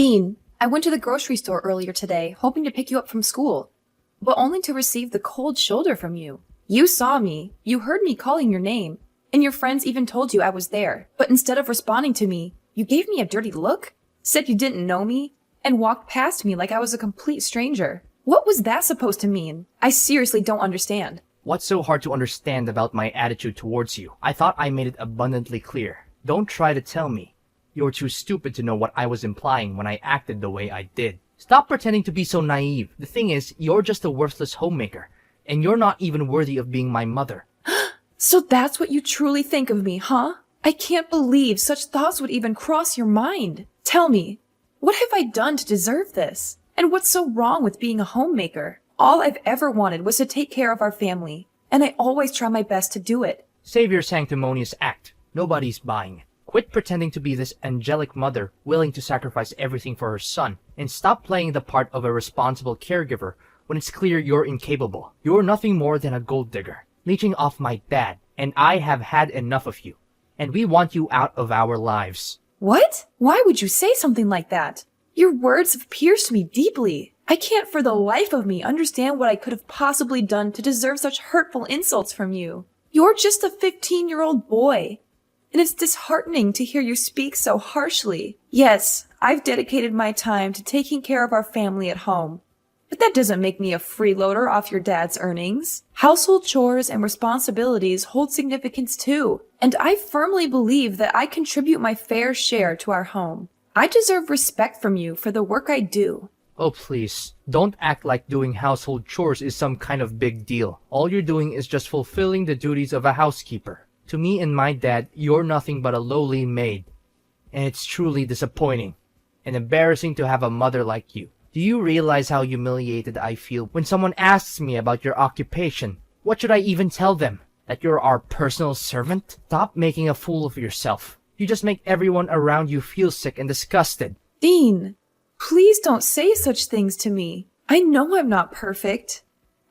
Dean, I went to the grocery store earlier today, hoping to pick you up from school, but only to receive the cold shoulder from you. You saw me, you heard me calling your name, and your friends even told you I was there. But instead of responding to me, you gave me a dirty look, said you didn't know me, and walked past me like I was a complete stranger. What was that supposed to mean? I seriously don't understand. What's so hard to understand about my attitude towards you? I thought I made it abundantly clear. Don't try to tell me. You're too stupid to know what I was implying when I acted the way I did. Stop pretending to be so naive. The thing is, you're just a worthless homemaker, and you're not even worthy of being my mother. So that's what you truly think of me, huh? I can't believe such thoughts would even cross your mind. Tell me, what have I done to deserve this? And what's so wrong with being a homemaker? All I've ever wanted was to take care of our family, and I always try my best to do it. Save your sanctimonious act. Nobody's buying it. Quit pretending to be this angelic mother willing to sacrifice everything for her son, and stop playing the part of a responsible caregiver when it's clear you're incapable. You're nothing more than a gold digger, leeching off my dad, and I have had enough of you, and we want you out of our lives. What? Why would you say something like that? Your words have pierced me deeply. I can't for the life of me understand what I could have possibly done to deserve such hurtful insults from you. You're just a 15-year-old boy, and it's disheartening to hear you speak so harshly. Yes, I've dedicated my time to taking care of our family at home, but that doesn't make me a freeloader off your dad's earnings. Household chores and responsibilities hold significance too, and I firmly believe that I contribute my fair share to our home. I deserve respect from you for the work I do. Oh please, don't act like doing household chores is some kind of big deal. All you're doing is just fulfilling the duties of a housekeeper. To me and my dad, you're nothing but a lowly maid. And it's truly disappointing and embarrassing to have a mother like you. Do you realize how humiliated I feel when someone asks me about your occupation? What should I even tell them? That you're our personal servant? Stop making a fool of yourself. You just make everyone around you feel sick and disgusted. Dean, please don't say such things to me. I know I'm not perfect.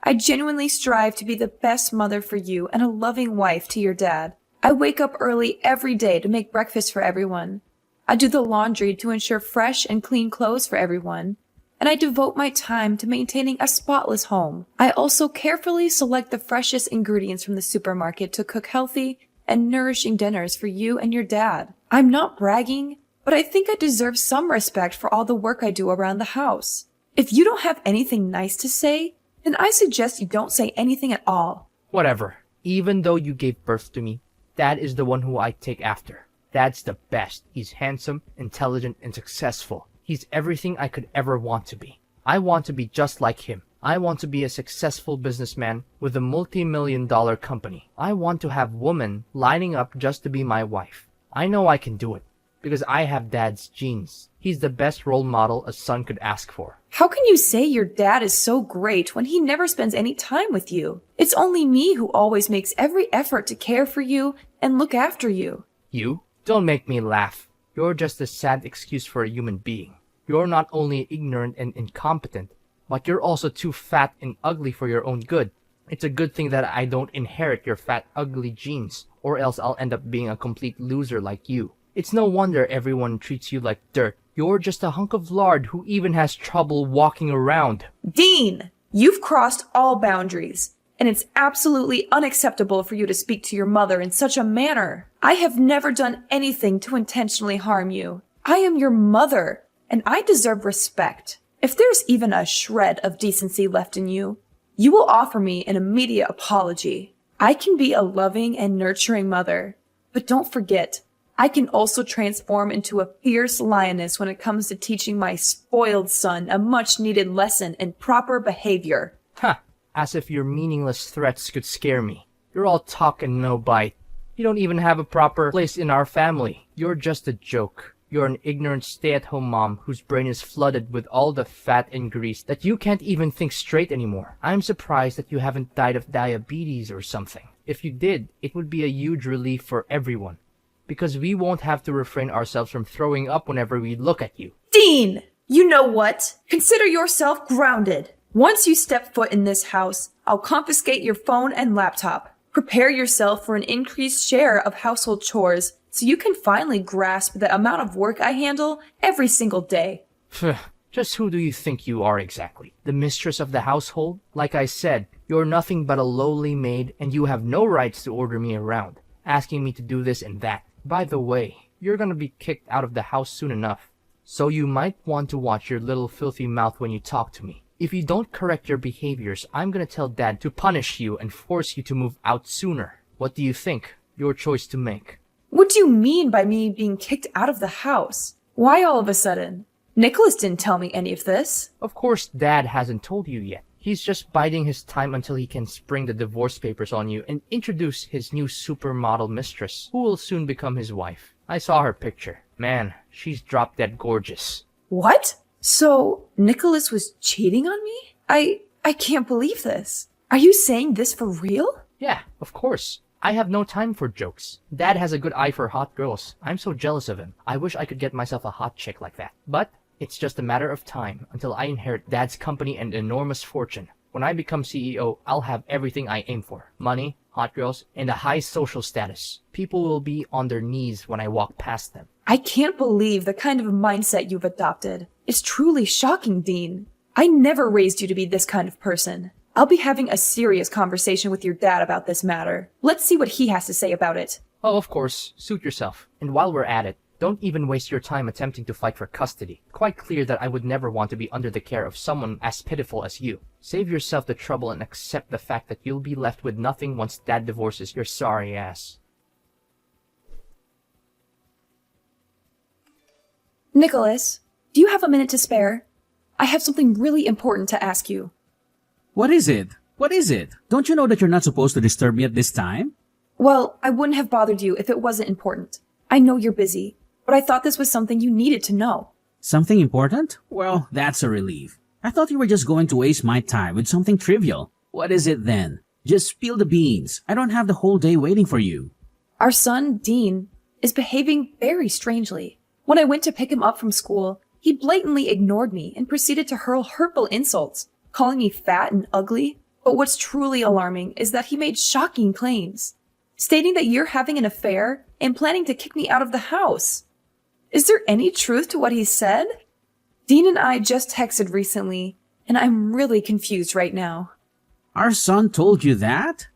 I genuinely strive to be the best mother for you and a loving wife to your dad. I wake up early every day to make breakfast for everyone. I do the laundry to ensure fresh and clean clothes for everyone. And I devote my time to maintaining a spotless home. I also carefully select the freshest ingredients from the supermarket to cook healthy and nourishing dinners for you and your dad. I'm not bragging, but I think I deserve some respect for all the work I do around the house. If you don't have anything nice to say, then I suggest you don't say anything at all. Whatever. Even though you gave birth to me, Dad is the one who I take after. Dad's the best. He's handsome, intelligent, and successful. He's everything I could ever want to be. I want to be just like him. I want to be a successful businessman with a multi-million-dollar company. I want to have women lining up just to be my wife. I know I can do it, because I have Dad's genes. He's the best role model a son could ask for. How can you say your dad is so great when he never spends any time with you? It's only me who always makes every effort to care for you and look after you. You? Don't make me laugh. You're just a sad excuse for a human being. You're not only ignorant and incompetent, but you're also too fat and ugly for your own good. It's a good thing that I don't inherit your fat, ugly genes, or else I'll end up being a complete loser like you. It's no wonder everyone treats you like dirt. You're just a hunk of lard who even has trouble walking around. Dean, you've crossed all boundaries, and it's absolutely unacceptable for you to speak to your mother in such a manner. I have never done anything to intentionally harm you. I am your mother, and I deserve respect. If there's even a shred of decency left in you, you will offer me an immediate apology. I can be a loving and nurturing mother, but don't forget, I can also transform into a fierce lioness when it comes to teaching my spoiled son a much-needed lesson in proper behavior. Ha! As if your meaningless threats could scare me. You're all talk and no bite. You don't even have a proper place in our family. You're just a joke. You're an ignorant stay-at-home mom whose brain is flooded with all the fat and grease that you can't even think straight anymore. I'm surprised that you haven't died of diabetes or something. If you did, it would be a huge relief for everyone, because we won't have to refrain ourselves from throwing up whenever we look at you. Dean! You know what? Consider yourself grounded. Once you step foot in this house, I'll confiscate your phone and laptop. Prepare yourself for an increased share of household chores so you can finally grasp the amount of work I handle every single day. Phew, just who do you think you are exactly? The mistress of the household? Like I said, you're nothing but a lowly maid and you have no rights to order me around, asking me to do this and that. By the way, you're gonna be kicked out of the house soon enough. So you might want to watch your little filthy mouth when you talk to me. If you don't correct your behaviors, I'm gonna tell Dad to punish you and force you to move out sooner. What do you think? Your choice to make. What do you mean by me being kicked out of the house? Why all of a sudden? Nicholas didn't tell me any of this. Of course, Dad hasn't told you yet. He's just biding his time until he can spring the divorce papers on you and introduce his new supermodel mistress, who will soon become his wife. I saw her picture. Man, she's drop dead gorgeous. What? So, Nicholas was cheating on me? I can't believe this. Are you saying this for real? Yeah, of course. I have no time for jokes. Dad has a good eye for hot girls. I'm so jealous of him. I wish I could get myself a hot chick like that. But it's just a matter of time until I inherit Dad's company and enormous fortune. When I become CEO, I'll have everything I aim for. Money, hot girls, and a high social status. People will be on their knees when I walk past them. I can't believe the kind of mindset you've adopted. It's truly shocking, Dean. I never raised you to be this kind of person. I'll be having a serious conversation with your dad about this matter. Let's see what he has to say about it. Oh, of course. Suit yourself. And while we're at it, don't even waste your time attempting to fight for custody. Quite clear that I would never want to be under the care of someone as pitiful as you. Save yourself the trouble and accept the fact that you'll be left with nothing once Dad divorces your sorry ass. Nicholas, do you have a minute to spare? I have something really important to ask you. What is it? What is it? Don't you know that you're not supposed to disturb me at this time? Well, I wouldn't have bothered you if it wasn't important. I know you're busy, but I thought this was something you needed to know. Something important? Well, that's a relief. I thought you were just going to waste my time with something trivial. What is it then? Just spill the beans. I don't have the whole day waiting for you. Our son, Dean, is behaving very strangely. When I went to pick him up from school, he blatantly ignored me and proceeded to hurl hurtful insults, calling me fat and ugly. But what's truly alarming is that he made shocking claims, stating that you're having an affair and planning to kick me out of the house. Is there any truth to what he said? Dean and I just texted recently, and I'm really confused right now. Our son told you that?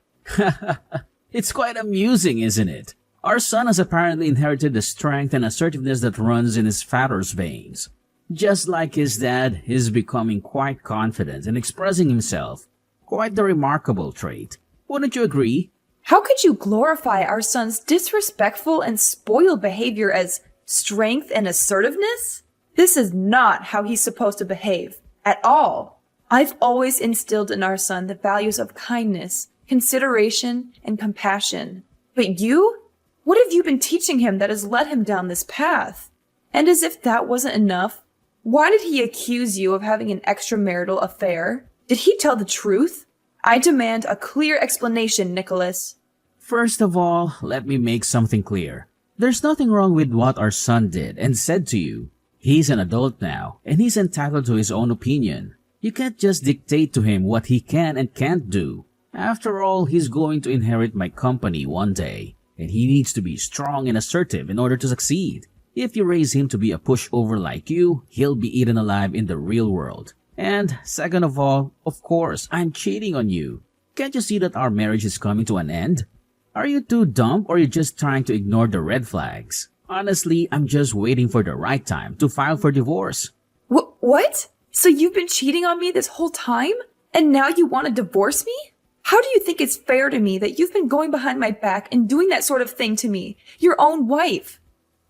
It's quite amusing, isn't it? Our son has apparently inherited the strength and assertiveness that runs in his father's veins. Just like his dad, he's becoming quite confident in expressing himself. Quite the remarkable trait. Wouldn't you agree? How could you glorify our son's disrespectful and spoiled behavior as strength and assertiveness? This is not how he's supposed to behave, at all. I've always instilled in our son the values of kindness, consideration, and compassion. But you? What have you been teaching him that has led him down this path? And as if that wasn't enough, why did he accuse you of having an extramarital affair? Did he tell the truth? I demand a clear explanation, Nicholas. First of all, let me make something clear. There's nothing wrong with what our son did and said to you. He's an adult now, and he's entitled to his own opinion. You can't just dictate to him what he can and can't do. After all, he's going to inherit my company one day, and he needs to be strong and assertive in order to succeed. If you raise him to be a pushover like you, he'll be eaten alive in the real world. And second of all, of course, I'm cheating on you. Can't you see that our marriage is coming to an end? Are you too dumb or are you just trying to ignore the red flags? Honestly, I'm just waiting for the right time to file for divorce. What? So you've been cheating on me this whole time? And now you want to divorce me? How do you think it's fair to me that you've been going behind my back and doing that sort of thing to me, your own wife?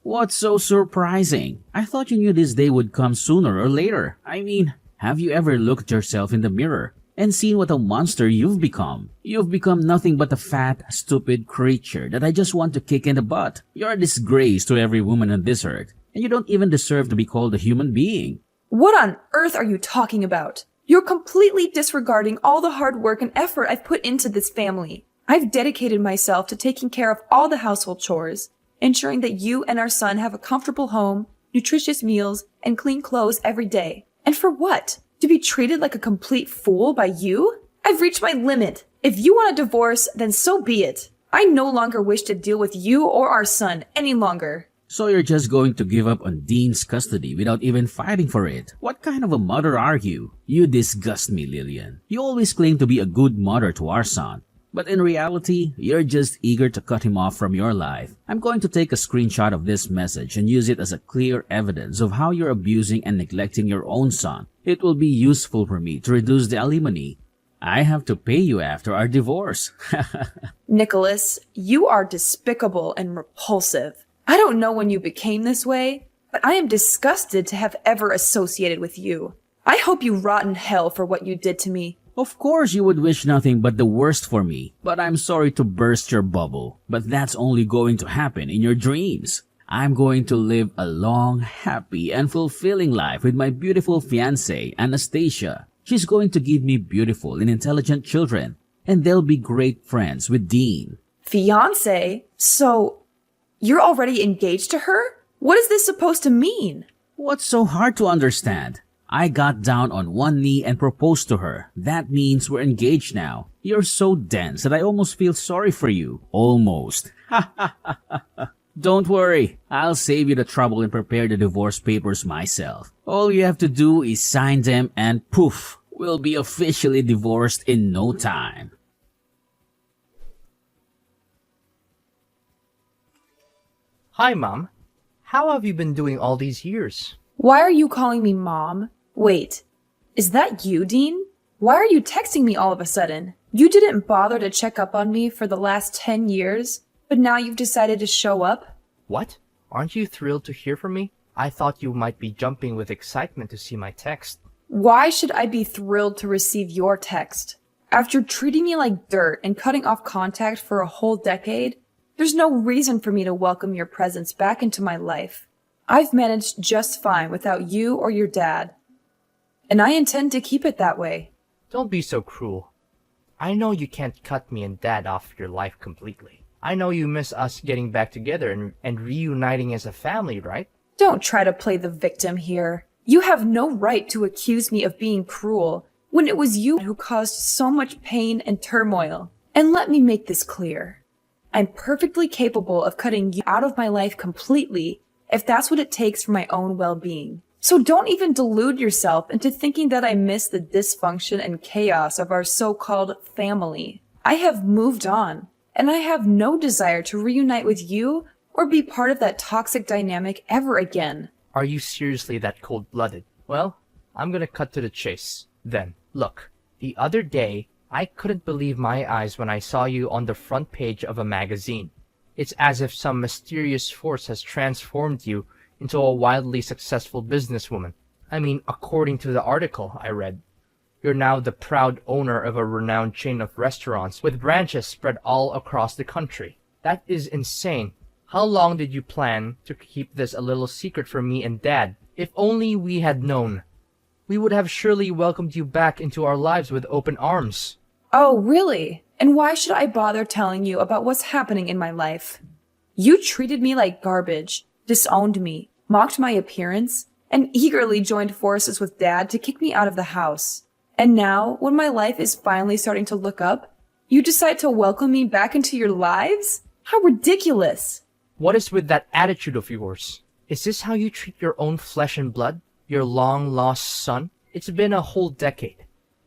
What's so surprising? I thought you knew this day would come sooner or later. I mean, have you ever looked at yourself in the mirror and seen what a monster you've become? You've become nothing but a fat, stupid creature that I just want to kick in the butt. You're a disgrace to every woman on this earth, and you don't even deserve to be called a human being. What on earth are you talking about? You're completely disregarding all the hard work and effort I've put into this family. I've dedicated myself to taking care of all the household chores, ensuring that you and our son have a comfortable home, nutritious meals, and clean clothes every day. And for what? To be treated like a complete fool by you? I've reached my limit. If you want a divorce, then so be it. I no longer wish to deal with you or our son any longer. So you're just going to give up on Dean's custody without even fighting for it? What kind of a mother are you? You disgust me, Lillian. You always claim to be a good mother to our son. But in reality, you're just eager to cut him off from your life. I'm going to take a screenshot of this message and use it as a clear evidence of how you're abusing and neglecting your own son. It will be useful for me to reduce the alimony I have to pay you after our divorce. Nicholas, you are despicable and repulsive. I don't know when you became this way, but I am disgusted to have ever associated with you. I hope you rot in hell for what you did to me. Of course you would wish nothing but the worst for me, but I'm sorry to burst your bubble. But that's only going to happen in your dreams. I'm going to live a long, happy, and fulfilling life with my beautiful fiancée, Anastasia. She's going to give me beautiful and intelligent children, and they'll be great friends with Dean. Fiancé? So, you're already engaged to her? What is this supposed to mean? What's so hard to understand? I got down on one knee and proposed to her. That means we're engaged now. You're so dense that I almost feel sorry for you. Almost. Don't worry. I'll save you the trouble and prepare the divorce papers myself. All you have to do is sign them and poof, we'll be officially divorced in no time. Hi, Mom. How have you been doing all these years? Why are you calling me Mom? Wait, is that you, Dean? Why are you texting me all of a sudden? You didn't bother to check up on me for the last 10 years, but now you've decided to show up? What? Aren't you thrilled to hear from me? I thought you might be jumping with excitement to see my text. Why should I be thrilled to receive your text? After treating me like dirt and cutting off contact for a whole decade, there's no reason for me to welcome your presence back into my life. I've managed just fine without you or your dad, and I intend to keep it that way. Don't be so cruel. I know you can't cut me and Dad off your life completely. I know you miss us getting back together and reuniting as a family, right? Don't try to play the victim here. You have no right to accuse me of being cruel when it was you who caused so much pain and turmoil. And let me make this clear. I'm perfectly capable of cutting you out of my life completely if that's what it takes for my own well-being. So don't even delude yourself into thinking that I miss the dysfunction and chaos of our so-called family. I have moved on, and I have no desire to reunite with you or be part of that toxic dynamic ever again. Are you seriously that cold-blooded? Well, I'm gonna cut to the chase. Then, look, the other day, I couldn't believe my eyes when I saw you on the front page of a magazine. It's as if some mysterious force has transformed you into a wildly successful businesswoman. I mean, according to the article I read, you're now the proud owner of a renowned chain of restaurants with branches spread all across the country. That is insane. How long did you plan to keep this a little secret from me and Dad? If only we had known. We would have surely welcomed you back into our lives with open arms. Oh, really? And why should I bother telling you about what's happening in my life? You treated me like garbage, disowned me, mocked my appearance, and eagerly joined forces with Dad to kick me out of the house. And now, when my life is finally starting to look up, you decide to welcome me back into your lives? How ridiculous! What is with that attitude of yours? Is this how you treat your own flesh and blood? Your long-lost son? It's been a whole decade,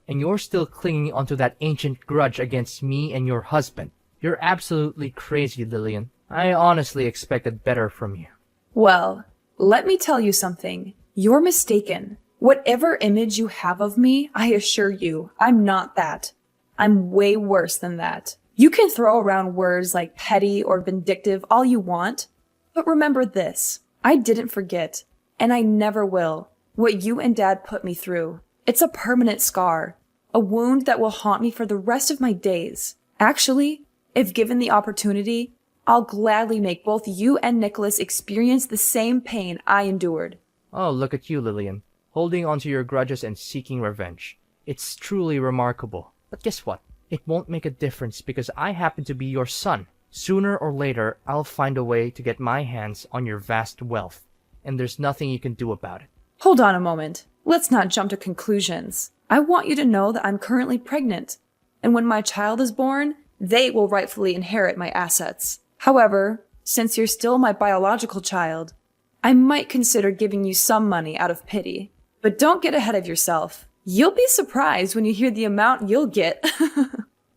and you're still clinging onto that ancient grudge against me and your husband. You're absolutely crazy, Lillian. I honestly expected better from you. Well, let me tell you something. You're mistaken. Whatever image you have of me, I assure you, I'm not that. I'm way worse than that. You can throw around words like petty or vindictive all you want, but remember this. I didn't forget, and I never will, what you and Dad put me through. It's a permanent scar, a wound that will haunt me for the rest of my days. Actually, if given the opportunity, I'll gladly make both you and Nicholas experience the same pain I endured. Oh, look at you, Lillian, holding onto your grudges and seeking revenge. It's truly remarkable. But guess what? It won't make a difference because I happen to be your son. Sooner or later, I'll find a way to get my hands on your vast wealth, and there's nothing you can do about it. Hold on a moment. Let's not jump to conclusions. I want you to know that I'm currently pregnant, and when my child is born, they will rightfully inherit my assets. However, since you're still my biological child, I might consider giving you some money out of pity. But don't get ahead of yourself. You'll be surprised when you hear the amount you'll get.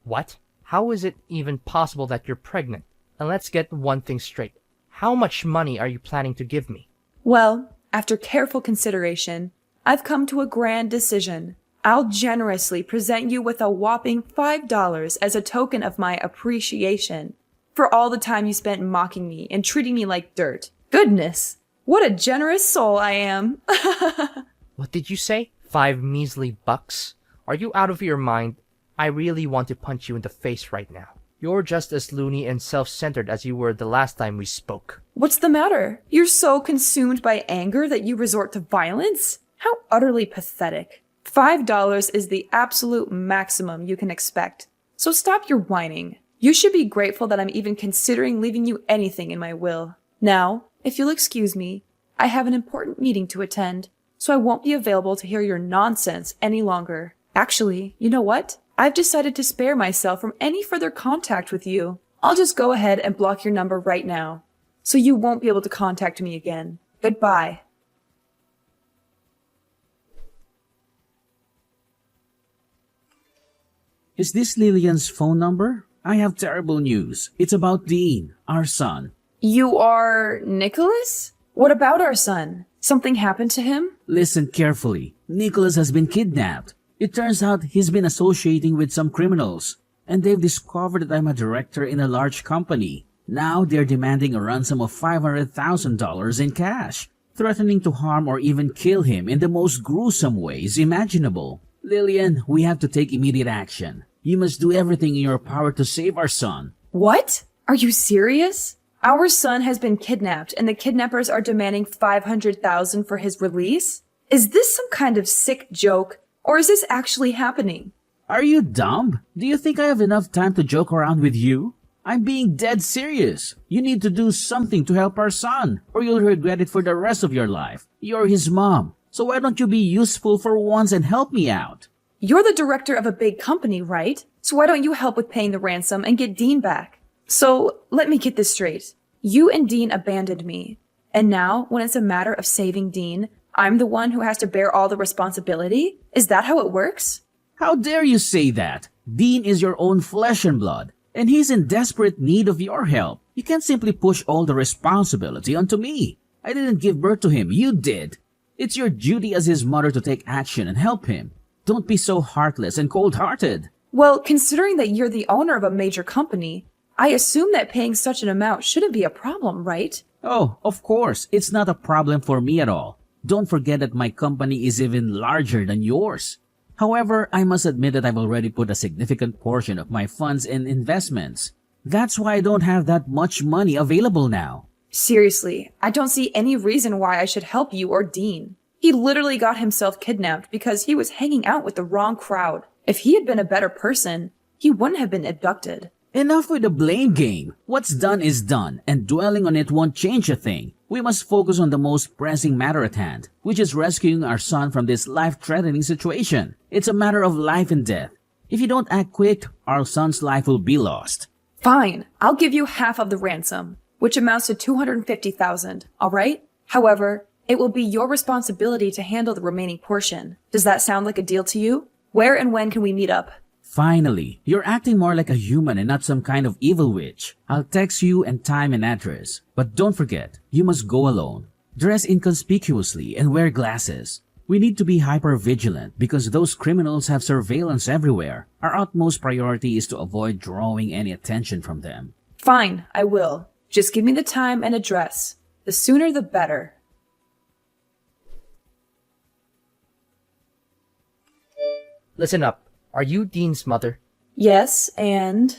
What? How is it even possible that you're pregnant? And let's get one thing straight. How much money are you planning to give me? Well, after careful consideration, I've come to a grand decision. I'll generously present you with a whopping $5 as a token of my appreciation for all the time you spent mocking me and treating me like dirt. Goodness, what a generous soul I am. What did you say? 5 measly bucks? Are you out of your mind? I really want to punch you in the face right now. You're just as loony and self-centered as you were the last time we spoke. What's the matter? You're so consumed by anger that you resort to violence? How utterly pathetic. $5 is the absolute maximum you can expect. So stop your whining. You should be grateful that I'm even considering leaving you anything in my will. Now, if you'll excuse me, I have an important meeting to attend, so I won't be available to hear your nonsense any longer. Actually, you know what? I've decided to spare myself from any further contact with you. I'll just go ahead and block your number right now, so you won't be able to contact me again. Goodbye. Is this Lillian's phone number? I have terrible news. It's about Dean, our son. You are Nicholas? What about our son? Something happened to him? Listen carefully. Nicholas has been kidnapped. It turns out he's been associating with some criminals, and they've discovered that I'm a director in a large company. Now they're demanding a ransom of $500,000 in cash, threatening to harm or even kill him in the most gruesome ways imaginable. Lillian, we have to take immediate action. You must do everything in your power to save our son. What? Are you serious? Our son has been kidnapped and the kidnappers are demanding $500,000 for his release? Is this some kind of sick joke, or is this actually happening? Are you dumb? Do you think I have enough time to joke around with you? I'm being dead serious. You need to do something to help our son, or you'll regret it for the rest of your life. You're his mom, so why don't you be useful for once and help me out? You're the director of a big company, right? So why don't you help with paying the ransom and get Dean back? So, let me get this straight. You and Dean abandoned me. And now, when it's a matter of saving Dean, I'm the one who has to bear all the responsibility? Is that how it works? How dare you say that? Dean is your own flesh and blood, and he's in desperate need of your help. You can't simply push all the responsibility onto me. I didn't give birth to him, you did. It's your duty as his mother to take action and help him. Don't be so heartless and cold-hearted. Well, considering that you're the owner of a major company, I assume that paying such an amount shouldn't be a problem, right? Oh, of course, it's not a problem for me at all. Don't forget that my company is even larger than yours. However, I must admit that I've already put a significant portion of my funds in investments. That's why I don't have that much money available now. Seriously, I don't see any reason why I should help you or Dean. He literally got himself kidnapped because he was hanging out with the wrong crowd. If he had been a better person, he wouldn't have been abducted. Enough with the blame game. What's done is done, and dwelling on it won't change a thing. We must focus on the most pressing matter at hand, which is rescuing our son from this life-threatening situation. It's a matter of life and death. If you don't act quick, our son's life will be lost. Fine, I'll give you half of the ransom, which amounts to $250,000, all right? However, it will be your responsibility to handle the remaining portion. Does that sound like a deal to you? Where and when can we meet up? Finally, you're acting more like a human and not some kind of evil witch. I'll text you and time and address. But don't forget, you must go alone. Dress inconspicuously and wear glasses. We need to be hyper-vigilant because those criminals have surveillance everywhere. Our utmost priority is to avoid drawing any attention from them. Fine, I will. Just give me the time and address. The sooner the better. Listen up. Are you Dean's mother? Yes, and...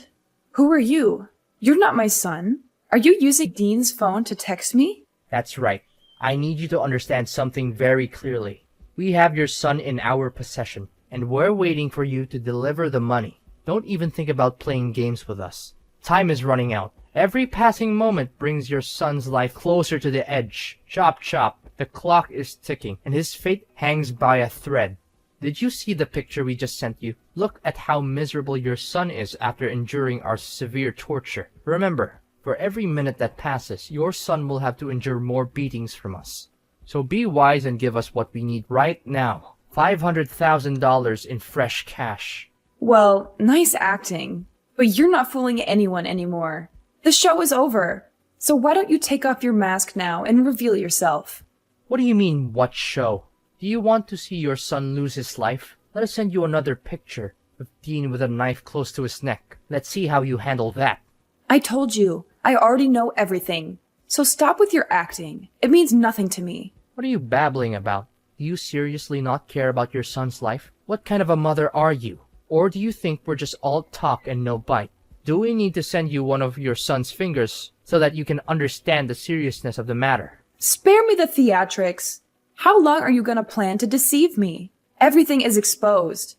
Who are you? You're not my son. Are you using Dean's phone to text me? That's right. I need you to understand something very clearly. We have your son in our possession, and we're waiting for you to deliver the money. Don't even think about playing games with us. Time is running out. Every passing moment brings your son's life closer to the edge. Chop chop. The clock is ticking, and his fate hangs by a thread. Did you see the picture we just sent you? Look at how miserable your son is after enduring our severe torture. Remember, For every minute that passes, your son will have to endure more beatings from us. So be wise and give us what we need right now. $500,000 in fresh cash. Well, nice acting, but you're not fooling anyone anymore. The show is over. So why don't you take off your mask now and reveal yourself? What do you mean, what show? Do you want to see your son lose his life? Let us send you another picture of Dean with a knife close to his neck. Let's see how you handle that. I told you, I already know everything. So stop with your acting. It means nothing to me. What are you babbling about? Do you seriously not care about your son's life? What kind of a mother are you? Or do you think we're just all talk and no bite? Do we need to send you one of your son's fingers so that you can understand the seriousness of the matter? Spare me the theatrics. How long are you gonna plan to deceive me? Everything is exposed.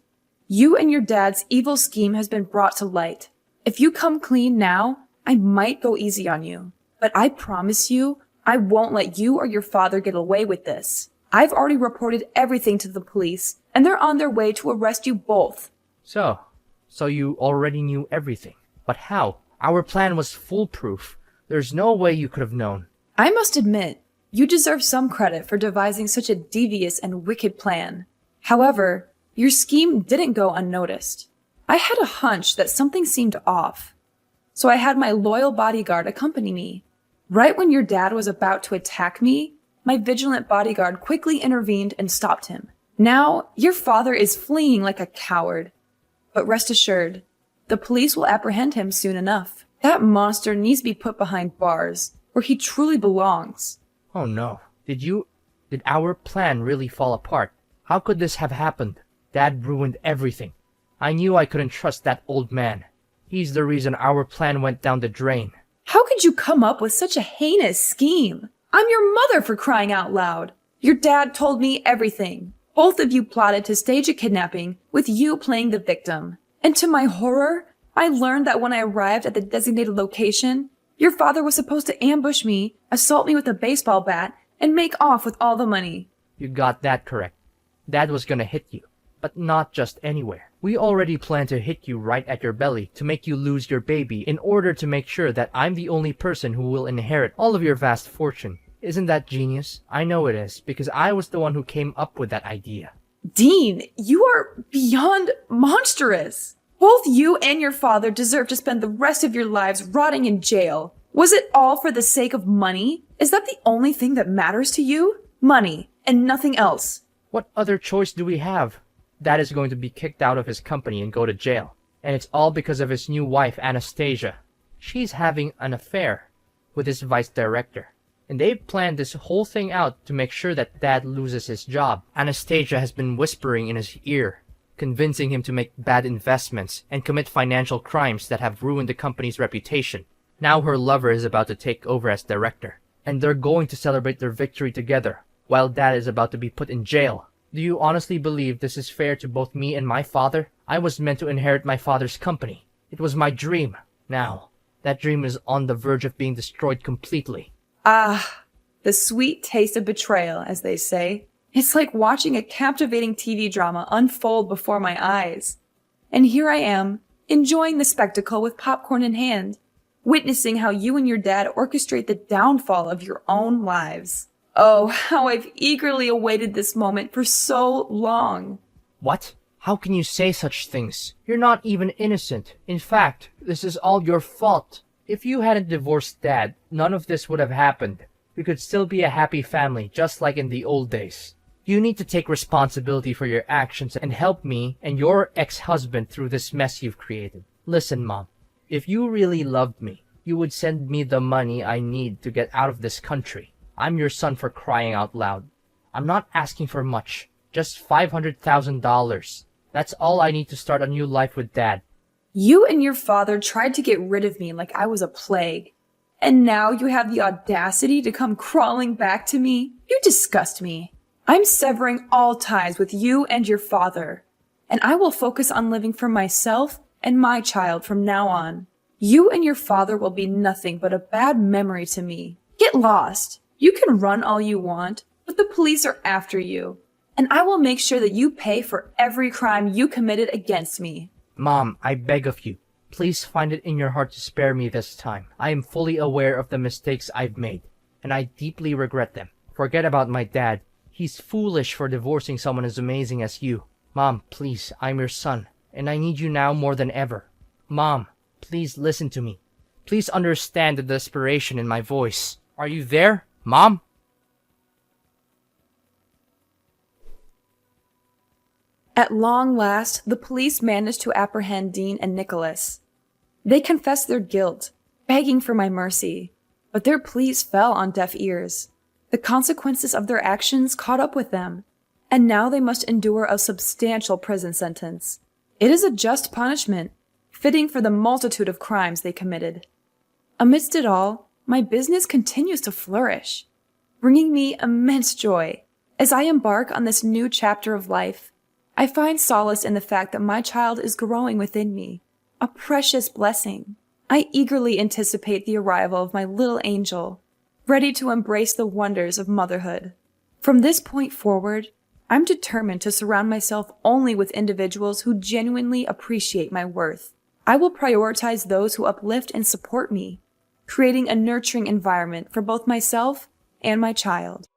You and your dad's evil scheme has been brought to light. If you come clean now, I might go easy on you. But I promise you, I won't let you or your father get away with this. I've already reported everything to the police, and they're on their way to arrest you both. So you already knew everything. But how? Our plan was foolproof. There's no way you could have known. I must admit, you deserve some credit for devising such a devious and wicked plan. However, your scheme didn't go unnoticed. I had a hunch that something seemed off. So I had my loyal bodyguard accompany me. Right when your dad was about to attack me, my vigilant bodyguard quickly intervened and stopped him. Now, your father is fleeing like a coward. But rest assured, the police will apprehend him soon enough. That monster needs to be put behind bars, where he truly belongs. Oh no. Did our plan really fall apart? How could this have happened? Dad ruined everything. I knew I couldn't trust that old man. He's the reason our plan went down the drain. How could you come up with such a heinous scheme? I'm your mother, for crying out loud. Your dad told me everything. Both of you plotted to stage a kidnapping, with you playing the victim. And to my horror, I learned that when I arrived at the designated location, your father was supposed to ambush me, assault me with a baseball bat, and make off with all the money. You got that correct. Dad was gonna hit you, but not just anywhere. We already planned to hit you right at your belly to make you lose your baby in order to make sure that I'm the only person who will inherit all of your vast fortune. Isn't that genius? I know it is, because I was the one who came up with that idea. Dean, you are beyond monstrous. Both you and your father deserve to spend the rest of your lives rotting in jail. Was it all for the sake of money? Is that the only thing that matters to you? Money, and nothing else. What other choice do we have? Dad is going to be kicked out of his company and go to jail. And it's all because of his new wife, Anastasia. She's having an affair with his vice director. And they've planned this whole thing out to make sure that Dad loses his job. Anastasia has been whispering in his ear, convincing him to make bad investments and commit financial crimes that have ruined the company's reputation. Now her lover is about to take over as director, and they're going to celebrate their victory together, while Dad is about to be put in jail. Do you honestly believe this is fair to both me and my father? I was meant to inherit my father's company. It was my dream. Now, that dream is on the verge of being destroyed completely. Ah, the sweet taste of betrayal, as they say. It's like watching a captivating TV drama unfold before my eyes. And here I am, enjoying the spectacle with popcorn in hand, witnessing how you and your dad orchestrate the downfall of your own lives. Oh, how I've eagerly awaited this moment for so long. What? How can you say such things? You're not even innocent. In fact, this is all your fault. If you hadn't divorced Dad, none of this would have happened. We could still be a happy family, just like in the old days. You need to take responsibility for your actions and help me and your ex-husband through this mess you've created. Listen, Mom, if you really loved me, you would send me the money I need to get out of this country. I'm your son, for crying out loud. I'm not asking for much, just $500,000. That's all I need to start a new life with Dad. You and your father tried to get rid of me like I was a plague. And now you have the audacity to come crawling back to me? You disgust me. I'm severing all ties with you and your father. And I will focus on living for myself and my child from now on. You and your father will be nothing but a bad memory to me. Get lost. You can run all you want, but the police are after you. And I will make sure that you pay for every crime you committed against me. Mom, I beg of you. Please find it in your heart to spare me this time. I am fully aware of the mistakes I've made, and I deeply regret them. Forget about my dad. He's foolish for divorcing someone as amazing as you. Mom, please, I'm your son, and I need you now more than ever. Mom, please listen to me. Please understand the desperation in my voice. Are you there, Mom? At long last, the police managed to apprehend Dean and Nicholas. They confessed their guilt, begging for my mercy, but their pleas fell on deaf ears. The consequences of their actions caught up with them, and now they must endure a substantial prison sentence. It is a just punishment, fitting for the multitude of crimes they committed. Amidst it all, my business continues to flourish, bringing me immense joy. As I embark on this new chapter of life, I find solace in the fact that my child is growing within me, a precious blessing. I eagerly anticipate the arrival of my little angel, ready to embrace the wonders of motherhood. From this point forward, I'm determined to surround myself only with individuals who genuinely appreciate my worth. I will prioritize those who uplift and support me, creating a nurturing environment for both myself and my child.